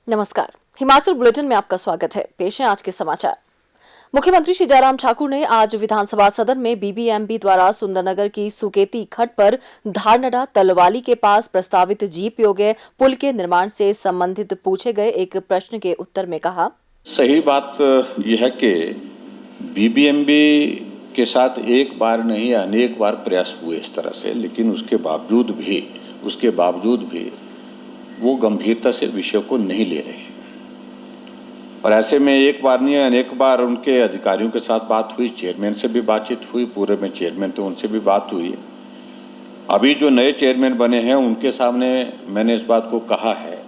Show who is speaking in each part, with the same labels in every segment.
Speaker 1: नमस्कार, हिमाचल बुलेटिन में आपका स्वागत है। पेश है आज के समाचार। मुख्यमंत्री श्री जयराम ठाकुर ने आज विधानसभा सदन में बीबीएमबी द्वारा सुंदरनगर की सुकेती खड्ड पर धारनडा तलवाली के पास प्रस्तावित जीप योग्य पुल के निर्माण से संबंधित पूछे गए एक प्रश्न के उत्तर में कहा,
Speaker 2: सही बात यह है कि बीबीएमबी के साथ एक बार नहीं अनेक बार प्रयास हुए इस तरह से, लेकिन उसके बावजूद भी वो गंभीरता से विषय को नहीं ले रहे हैं। और ऐसे में एक बार नहीं अनेक बार उनके अधिकारियों के साथ बात हुई, चेयरमैन से भी बातचीत हुई, पूरे में चेयरमैन तो उनसे भी बात हुई। अभी जो नए चेयरमैन बने हैं उनके सामने मैंने इस बात को कहा है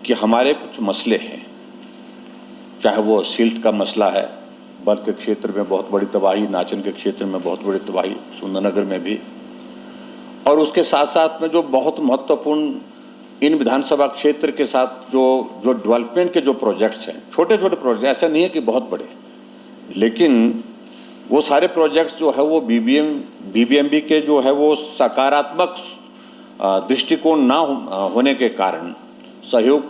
Speaker 2: कि हमारे कुछ मसले हैं, चाहे वो सिल्ट का मसला है, बल्ह के क्षेत्र में बहुत बड़ी तबाही, नाचन के क्षेत्र में बहुत बड़ी तबाही, सुंदरनगर में भी, और उसके साथ साथ में जो बहुत महत्वपूर्ण इन विधानसभा क्षेत्र के साथ जो डेवलपमेंट के जो प्रोजेक्ट्स हैं, छोटे छोटे प्रोजेक्ट, ऐसा नहीं है कि बहुत बड़े, लेकिन वो सारे प्रोजेक्ट्स जो है वो बीबीएमबी के जो है वो सकारात्मक दृष्टिकोण ना होने के कारण, सहयोग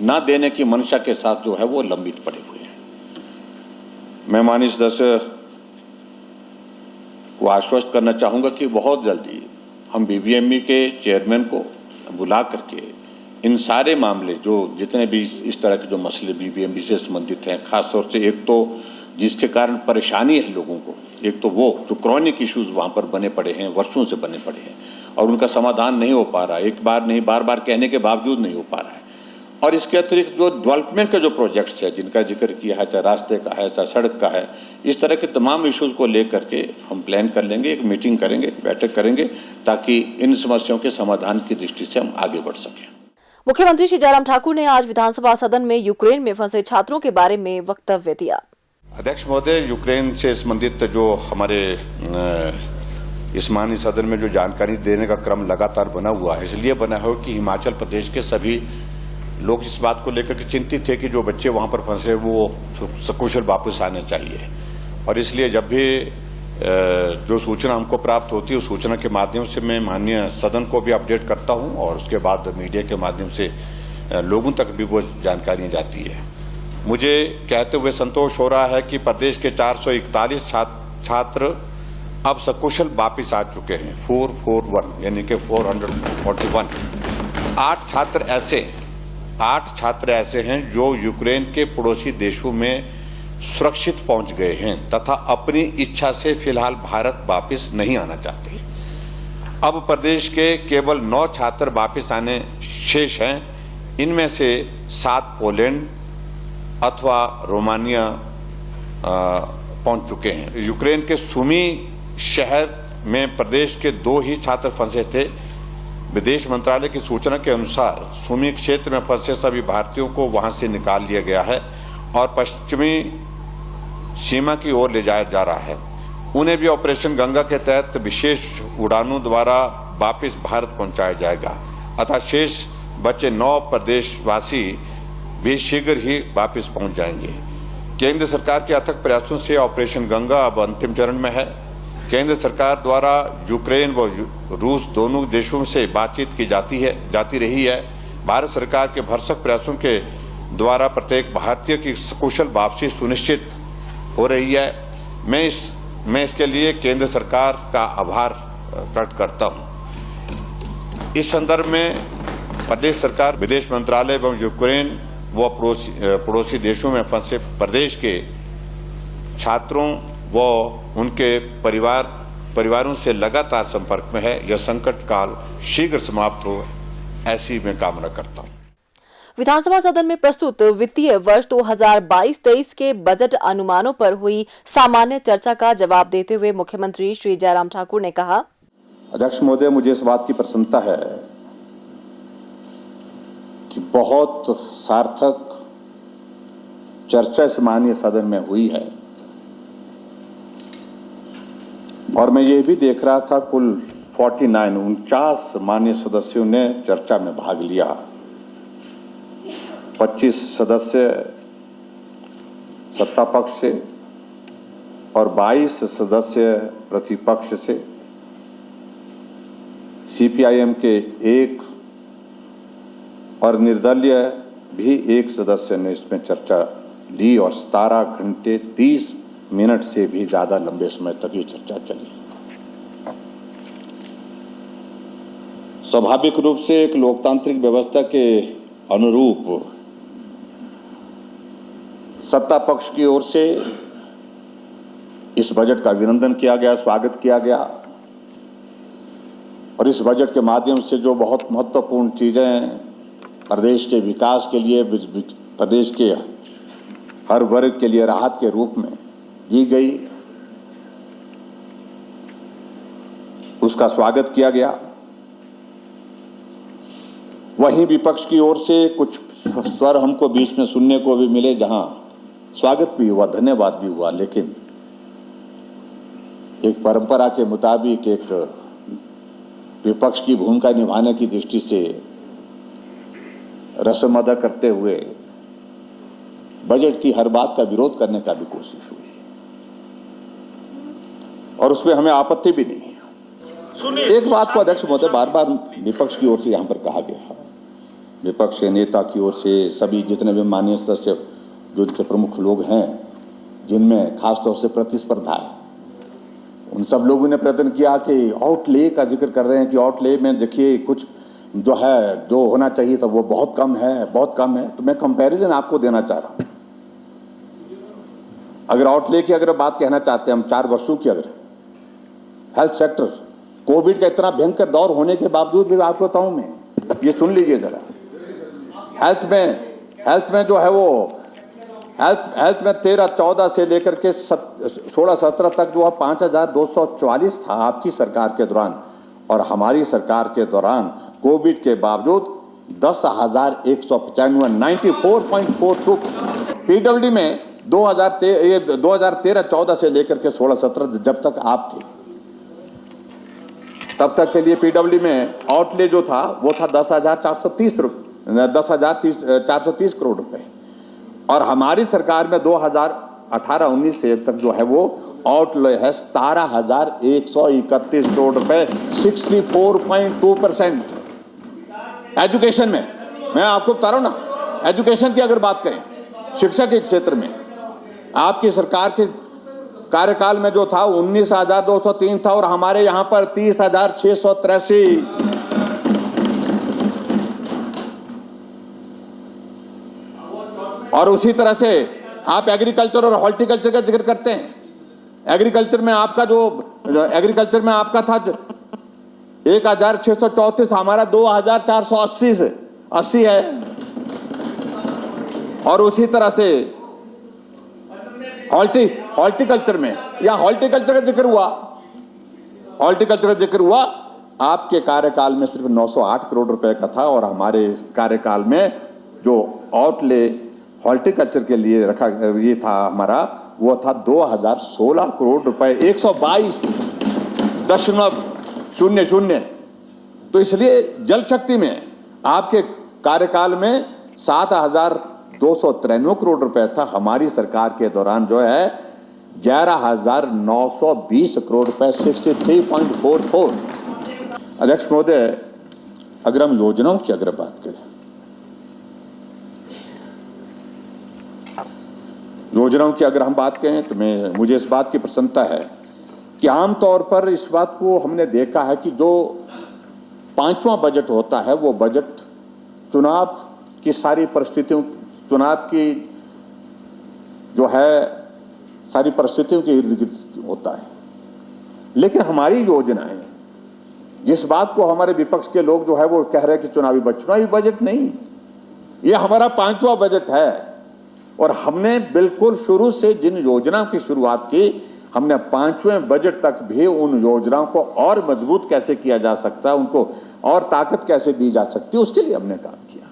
Speaker 2: ना देने की मंशा के साथ जो है वो लंबित पड़े हुए हैं। मैं माननीय सदस्य को आश्वस्त करना चाहूँगा कि बहुत जल्दी हम बीबीएमबी के चेयरमैन को बुला करके इन सारे मामले जो जितने भी इस तरह के जो मसले बीबीएमबी से संबंधित हैं, खास तौर से एक तो जिसके कारण परेशानी है लोगों को, एक तो वो जो क्रॉनिक इश्यूज वहाँ पर बने पड़े हैं, वर्षों से बने पड़े हैं और उनका समाधान नहीं हो पा रहा, एक बार नहीं बार बार कहने के बावजूद नहीं हो पा रहा है। और इसके अतिरिक्त जो डेवलपमेंट के जो प्रोजेक्ट्स है जिनका जिक्र किया है, चाहे रास्ते का है, चाहे सड़क का है, इस तरह के तमाम इश्यूज को लेकर के हम प्लान कर लेंगे, एक मीटिंग करेंगे, एक बैठक करेंगे, ताकि इन समस्याओं के समाधान की दृष्टि से हम आगे बढ़ सकें।
Speaker 1: मुख्यमंत्री श्री जयराम ठाकुर ने आज विधानसभा सदन में यूक्रेन में फंसे छात्रों के बारे में वक्तव्य दिया।
Speaker 2: अध्यक्ष महोदय, यूक्रेन से संबंधित जो हमारे इस माननीय सदन में जो जानकारी देने का क्रम लगातार बना हुआ है, इसलिए बना है कि हिमाचल प्रदेश के सभी लोग इस बात को लेकर के चिंतित थे कि जो बच्चे वहां पर फंसे वो सकुशल वापस आने चाहिए। और इसलिए जब भी जो सूचना हमको प्राप्त होती है उस सूचना के माध्यम से मैं माननीय सदन को भी अपडेट करता हूं और उसके बाद मीडिया के माध्यम से लोगों तक भी वो जानकारियां जाती है। मुझे कहते हुए संतोष हो रहा है कि प्रदेश के 441 छात्र अब सकुशल वापिस आ चुके हैं, 441 यानी कि 441। 8 छात्र ऐसे हैं जो यूक्रेन के पड़ोसी देशों में सुरक्षित पहुंच गए हैं तथा अपनी इच्छा से फिलहाल भारत वापस नहीं आना चाहते। अब प्रदेश के केवल 9 छात्र वापस आने शेष हैं। इनमें से 7 पोलैंड अथवा रोमानिया पहुंच चुके हैं। यूक्रेन के सुमी शहर में प्रदेश के 2 ही छात्र फंसे थे। विदेश मंत्रालय की सूचना के अनुसार सुमी क्षेत्र में फंसे सभी भारतीयों को वहां से निकाल लिया गया है और पश्चिमी सीमा की ओर ले जाया जा रहा है। उन्हें भी ऑपरेशन गंगा के तहत विशेष उड़ानों द्वारा वापस भारत पहुंचाया जाएगा। अतः शेष बचे 9 प्रदेशवासी भी शीघ्र ही वापस पहुंच जाएंगे। केंद्र सरकार के अथक प्रयासों से ऑपरेशन गंगा अब अंतिम चरण में है। केंद्र सरकार द्वारा यूक्रेन व रूस दोनों देशों से बातचीत की जाती रही है। भारत सरकार के भरसक प्रयासों के द्वारा प्रत्येक भारतीय की सकुशल वापसी सुनिश्चित हो रही है। मैं इसके लिए केंद्र सरकार का आभार प्रकट करता हूं। इस संदर्भ में प्रदेश सरकार, विदेश मंत्रालय एवं यूक्रेन व पड़ोसी देशों में फंसे प्रदेश के छात्रों व उनके परिवारों से लगातार संपर्क में है। यह संकट काल शीघ्र समाप्त हो, ऐसी मैं कामना करता हूं।
Speaker 1: विधानसभा सदन में प्रस्तुत वित्तीय वर्ष 2022-23 के बजट अनुमानों पर हुई सामान्य चर्चा का जवाब देते हुए मुख्यमंत्री श्री जयराम ठाकुर ने कहा,
Speaker 2: अध्यक्ष महोदय, मुझे इस बात की प्रसन्नता है कि बहुत सार्थक चर्चा इस माननीय सदन में हुई है और मैं ये भी देख रहा था कुल 49 माननीय सदस्यों ने चर्चा में भाग लिया। 25 सदस्य सत्ता पक्ष से और 22 सदस्य प्रतिपक्ष से, सीपीआईएम के 1 और निर्दलीय भी एक सदस्य ने इसमें चर्चा ली और 17 घंटे 30 मिनट से भी ज़्यादा लंबे समय तक ये चर्चा चली। स्वाभाविक रूप से एक लोकतांत्रिक व्यवस्था के अनुरूप सत्ता पक्ष की ओर से इस बजट का अभिनंदन किया गया, स्वागत किया गया और इस बजट के माध्यम से जो बहुत महत्वपूर्ण चीज़ें प्रदेश के विकास के लिए, प्रदेश के हर वर्ग के लिए राहत के रूप में दी गई, उसका स्वागत किया गया। वहीं विपक्ष की ओर से कुछ स्वर हमको बीच में सुनने को भी मिले, जहां स्वागत भी हुआ, धन्यवाद भी हुआ, लेकिन एक परंपरा के मुताबिक एक विपक्ष की भूमिका निभाने की दृष्टि से रस्म अदा करते हुए बजट की हर बात का विरोध करने का भी कोशिश हुई और उसमें हमें आपत्ति भी नहीं है। एक बात को अध्यक्ष महोदय बार बार विपक्ष की ओर से यहाँ पर कहा गया, विपक्ष के नेता की ओर से सभी जितने भी माननीय सदस्य जो उनके प्रमुख लोग हैं, जिनमें खासतौर से प्रतिस्पर्धा है, उन सब लोगों ने प्रयत्न किया कि आउटले का जिक्र कर रहे हैं कि आउटले में देखिए कुछ जो है, जो होना चाहिए था वो बहुत कम है, बहुत कम है। तो मैं कंपैरिजन आपको देना चाह रहा हूँ। अगर आउटले की अगर बात कहना चाहते हैं हम 4 वर्षों की, अगर हेल्थ सेक्टर कोविड का इतना भयंकर दौर होने के बावजूद भी आपको बताऊँ मैं, ये सुन लीजिए जरा, हेल्थ में जो है वो हेल्थ में 13-14 से लेकर के 16-17 तक जो है 5244 था आपकी सरकार के दौरान, और हमारी सरकार के दौरान कोविड के बावजूद 10,195 94.42। पीडब्ल्यूडी में 2013-14 से लेकर के 16-17 जब तक आप थे तब तक के लिए पीडब्ल्यूडी में आउटले जो था वो था 10,430 करोड़ रुपए, और हमारी सरकार में 2018-19 से तक जो है वो आउटले है 17,131 करोड़ रुपए, 64.2%। एजुकेशन में मैं आपको बता रहा हूं ना, एजुकेशन की अगर बात करें, शिक्षा के क्षेत्र में आपकी सरकार के कार्यकाल में जो था 19,203 था और हमारे यहाँ पर 30,683। और उसी तरह से आप एग्रीकल्चर और हॉर्टिकल्चर का जिक्र करते हैं। एग्रीकल्चर में आपका था 1,634, हमारा 2,480 है। और उसी तरह से हॉर्टिकल्चर में, या हॉर्टिकल्चर का जिक्र हुआ, आपके कार्यकाल में सिर्फ 908 करोड़ रुपए का था, और हमारे कार्यकाल में जो आउटले हॉर्टिकल्चर के लिए रखा ये था हमारा, वो था 2,016 करोड़ रुपए, 122.00। तो इसलिए जल शक्ति में आपके कार्यकाल में 7,293 करोड़ रुपए था, हमारी सरकार के दौरान जो है 11,920 करोड़ रुपए, 63.44। अध्यक्ष महोदय, अगर हम योजनाओं की अगर बात करें, योजनाओं की अगर हम बात करें तो मुझे इस बात की प्रसन्नता है कि आमतौर पर इस बात को हमने देखा है कि जो 5वां बजट होता है वो बजट चुनाव की सारी परिस्थितियों, चुनाव की जो है सारी परिस्थितियों के इर्द गिर्द होता है। लेकिन हमारी योजनाएं, जिस बात को हमारे विपक्ष के लोग जो है वो कह रहे हैं कि चुनावी बजट नहीं, ये हमारा 5वां बजट है। और हमने बिल्कुल शुरू से जिन योजनाओं की शुरुआत की, हमने 5वें बजट तक भी उन योजनाओं को और मजबूत कैसे किया जा सकता है, उनको और ताकत कैसे दी जा सकती है, उसके लिए हमने काम किया।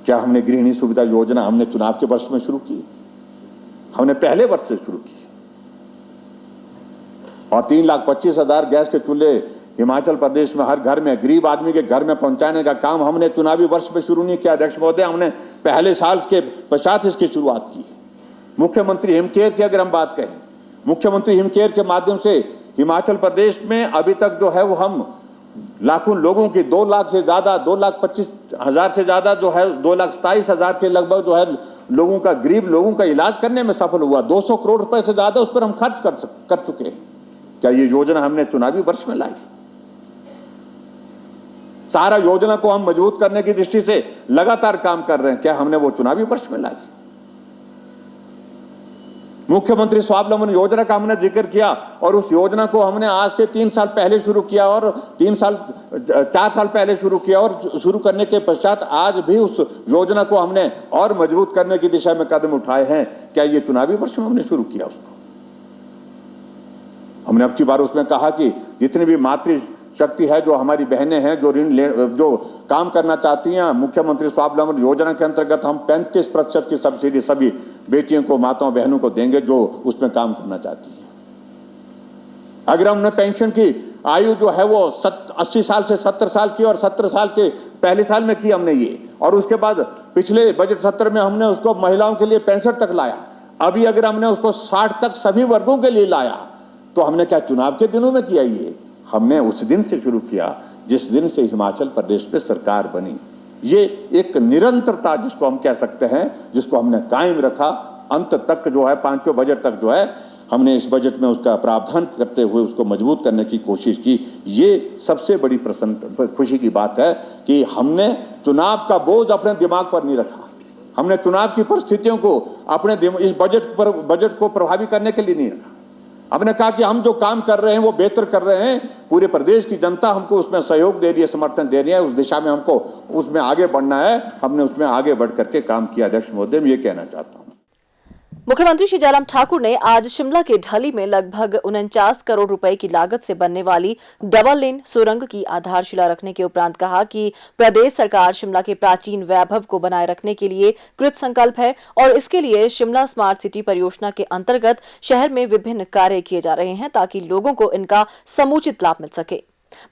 Speaker 2: क्या हमने गृहिणी सुविधा योजना हमने चुनाव के वर्ष में शुरू की, हमने पहले वर्ष से शुरू की, और 3,25,000 गैस के चूल्हे हिमाचल प्रदेश में हर घर में, गरीब आदमी के घर में पहुंचाने का काम हमने चुनावी वर्ष में शुरू नहीं किया अध्यक्ष महोदय, हमने पहले साल के पश्चात इसकी शुरुआत की। मुख्यमंत्री हिमकेयर की अगर हम बात करें, मुख्यमंत्री हिमकेयर के माध्यम से हिमाचल प्रदेश में अभी तक जो है वो हम लाखों लोगों की 2 लाख से ज्यादा 2,25,000 से ज्यादा जो है 2,27,000 के लगभग जो है लोगों का, गरीब लोगों का इलाज करने में सफल हुआ। 200 करोड़ रुपए से ज्यादा उस पर हम खर्च कर चुके हैं। क्या ये योजना हमने चुनावी वर्ष में लाई? सारा योजना को हम मजबूत करने की दृष्टि से लगातार काम कर रहे हैं, क्या हमने वो चुनावी वर्ष में लाई? मुख्यमंत्री स्वावलंबन योजना का हमने जिक्र किया और उस योजना को हमने आज से 3 साल पहले शुरू किया और 4 साल पहले शुरू किया और शुरू करने के पश्चात आज भी उस योजना को हमने और मजबूत करने की दिशा में कदम उठाए हैं। क्या ये चुनावी वर्ष में हमने शुरू किया उसको? हमने अब की बार उसमें कहा कि जितनी भी मातृ शक्ति है, जो हमारी बहनें हैं, जो काम करना चाहती हैं, मुख्यमंत्री स्वावलंबन योजना के अंतर्गत हम 35% की सब्सिडी सभी बेटियों को, माताओं बहनों को देंगे जो उसमें काम करना चाहती हैं। अगर हमने पेंशन की आयु जो है वो 80 साल से 70 साल की और 70 साल के पहले साल में की हमने ये, और उसके बाद पिछले बजट सत्र में हमने उसको महिलाओं के लिए 65 तक लाया। अभी अगर हमने उसको 60 तक सभी वर्गों के लिए लाया तो हमने क्या चुनाव के दिनों में किया? ये हमने उस दिन से शुरू किया जिस दिन से हिमाचल प्रदेश में सरकार बनी। ये एक निरंतरता जिसको हम कह सकते हैं, जिसको हमने कायम रखा अंत तक जो है, 5वें बजट तक जो है हमने इस बजट में उसका प्रावधान करते हुए उसको मजबूत करने की कोशिश की। ये सबसे बड़ी खुशी की बात है कि हमने चुनाव का बोझ अपने दिमाग पर नहीं रखा। हमने चुनाव की परिस्थितियों को अपने इस बजट को प्रभावी करने के लिए नहीं रखा। हमने कहा कि हम जो काम कर रहे हैं वो बेहतर कर रहे हैं, पूरे प्रदेश की जनता हमको उसमें सहयोग दे रही है, समर्थन दे रही है, उस दिशा में हमको उसमें आगे बढ़ना है। हमने उसमें आगे बढ़ करके काम किया। अध्यक्ष महोदय, मैं ये कहना चाहता हूँ।
Speaker 1: मुख्यमंत्री श्री जयराम ठाकुर ने आज शिमला के ढली में लगभग 49 करोड़ रुपए की लागत से बनने वाली डबल लेन सुरंग की आधारशिला रखने के उपरांत कहा कि प्रदेश सरकार शिमला के प्राचीन वैभव को बनाए रखने के लिए कृत संकल्प है और इसके लिए शिमला स्मार्ट सिटी परियोजना के अंतर्गत शहर में विभिन्न कार्य किए जा रहे हैं ताकि लोगों को इनका समुचित लाभ मिल सके।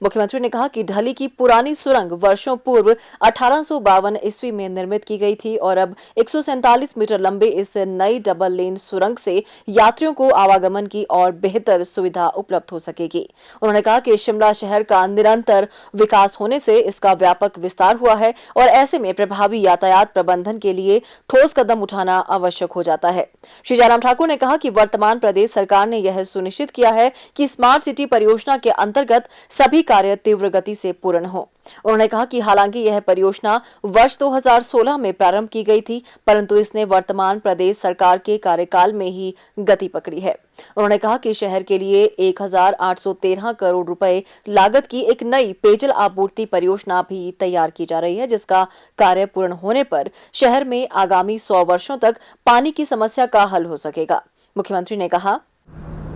Speaker 1: मुख्यमंत्री ने कहा कि ढली की पुरानी सुरंग वर्षों पूर्व 1852 ईस्वी में निर्मित की गई थी और अब 147 मीटर लंबे इस नई डबल लेन सुरंग से यात्रियों को आवागमन की और बेहतर सुविधा उपलब्ध हो सकेगी। उन्होंने कहा कि शिमला शहर का निरंतर विकास होने से इसका व्यापक विस्तार हुआ है और ऐसे में प्रभावी यातायात प्रबंधन के लिए ठोस कदम उठाना आवश्यक हो जाता है। श्री जयराम ठाकुर ने कहा कि वर्तमान प्रदेश सरकार ने यह सुनिश्चित किया है कि स्मार्ट सिटी परियोजना के अंतर्गत सभी कार्य तीव्र गति से पूर्ण हो। उन्होंने कहा कि हालांकि यह परियोजना वर्ष 2016 में प्रारंभ की गई थी, परंतु इसने वर्तमान प्रदेश सरकार के कार्यकाल में ही गति पकड़ी है। उन्होंने कहा कि शहर के लिए 1813 करोड़ रुपए लागत की एक नई पेयजल आपूर्ति परियोजना भी तैयार की जा रही है, जिसका कार्य पूर्ण होने पर शहर में आगामी 100 वर्षों तक पानी की समस्या का हल हो सकेगा। मुख्यमंत्री ने कहा,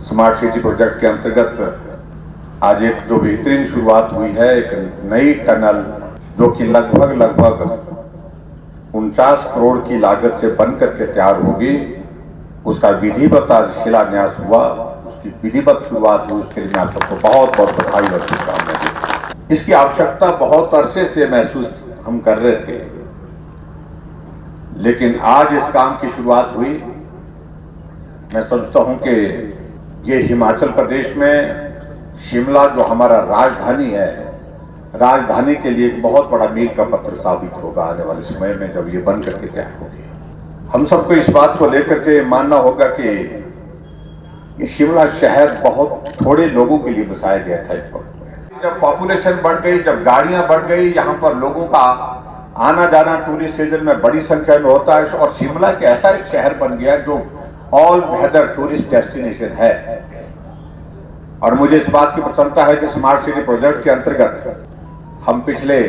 Speaker 2: स्मार्ट सिटी प्रोजेक्ट के अंतर्गत आज एक जो बेहतरीन शुरुआत हुई है, एक नई टनल जो कि लगभग 49 करोड़ की लागत से बनकर के तैयार होगी, उसका विधिवत आज शिलान्यास हुआ, उसकी विधिवत शुरुआत हुई। उसके लिए मैं आप सबको बहुत बहुत बधाई और शुभकामनाएं। इसकी आवश्यकता बहुत अरसे से महसूस हम कर रहे थे, लेकिन आज इस काम की शुरुआत हुई। मैं समझता हूं कि ये हिमाचल प्रदेश में शिमला जो हमारा राजधानी है, राजधानी के लिए एक बहुत बड़ा मील का पत्थर साबित होगा आने वाले समय में जब ये बन करके तैयार होगी। हम सबको इस बात को लेकर के मानना होगा कि ये शिमला शहर बहुत थोड़े लोगों के लिए बसाया गया था। जब पॉपुलेशन बढ़ गई, जब गाड़ियां बढ़ गई, यहाँ पर लोगों का आना जाना टूरिस्ट सीजन में बड़ी संख्या में होता है और शिमला के ऐसा एक शहर बन गया जो ऑल वेदर टूरिस्ट डेस्टिनेशन है। और मुझे इस बात की प्रसन्नता है कि स्मार्ट सिटी प्रोजेक्ट के अंतर्गत हम पिछले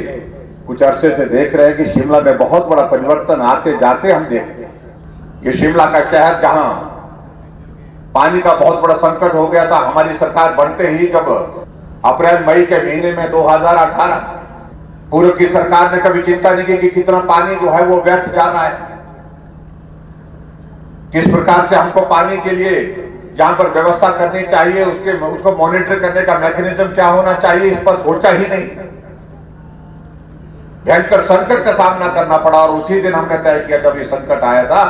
Speaker 2: कुछ अरसे से देख रहे हैं कि शिमला में बहुत बड़ा परिवर्तन आते जाते हम देख रहे हैं। ये शिमला का शहर जहां पानी का बहुत बड़ा संकट हो गया था, हमारी सरकार बनते ही जब अप्रैल मई के महीने में 2018 पूर्व की सरकार ने कभी चिंता नहीं की कि कितना पानी जो है वो व्यर्थ जा रहा है, किस प्रकार से हमको पानी के लिए जहां पर व्यवस्था करनी चाहिए उसको मॉनिटर करने का मैकेनिज्म क्या होना चाहिए, इस पर सोचा ही नहीं। भयंकर संकट का सामना करना पड़ा और उसी दिन हमने तय किया जब ये संकट आया था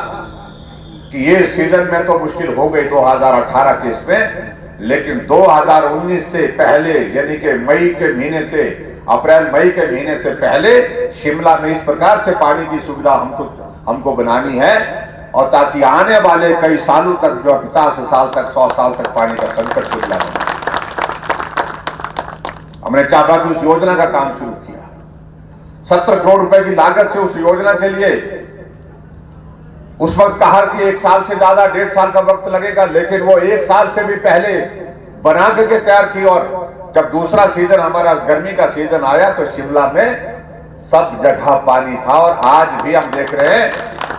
Speaker 2: कि ये सीजन में तो मुश्किल हो गई 2018 के इसमें, लेकिन 2019 से पहले यानी कि मई के महीने से अप्रैल मई के महीने से पहले शिमला में इस प्रकार से पानी की सुविधा हमको बनानी है, और ताकि आने वाले कई सालों तक, जो 50 साल तक 100 साल तक पानी का संकट शिमला में, हमने चाबा की उस योजना का काम शुरू किया। 70 करोड़ रुपए की लागत से उस योजना के लिए उस वक्त कहा कि 1 साल से ज्यादा 1.5 साल का वक्त लगेगा, लेकिन वो 1 साल से भी पहले बना करके तैयार की। और जब दूसरा सीजन हमारा गर्मी का सीजन आया तो शिमला में सब जगह पानी था, और आज भी हम देख रहे हैं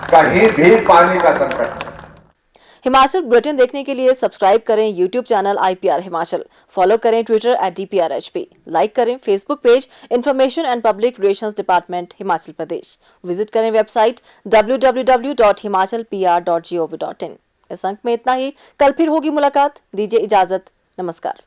Speaker 2: कहीं भी पानी का संकट नहीं।
Speaker 1: हिमाचल बुलेटिन देखने के लिए सब्सक्राइब करें YouTube channel IPR Himachal, follow करें Twitter @DPRHP, लाइक करें Facebook page information and public relations department Himachal Pradesh, visit करें वेबसाइट www.himachalpr.gov.in। इस अंक में इतना ही, कल फिर होगी मुलाकात, दीजिए इजाजत, नमस्कार।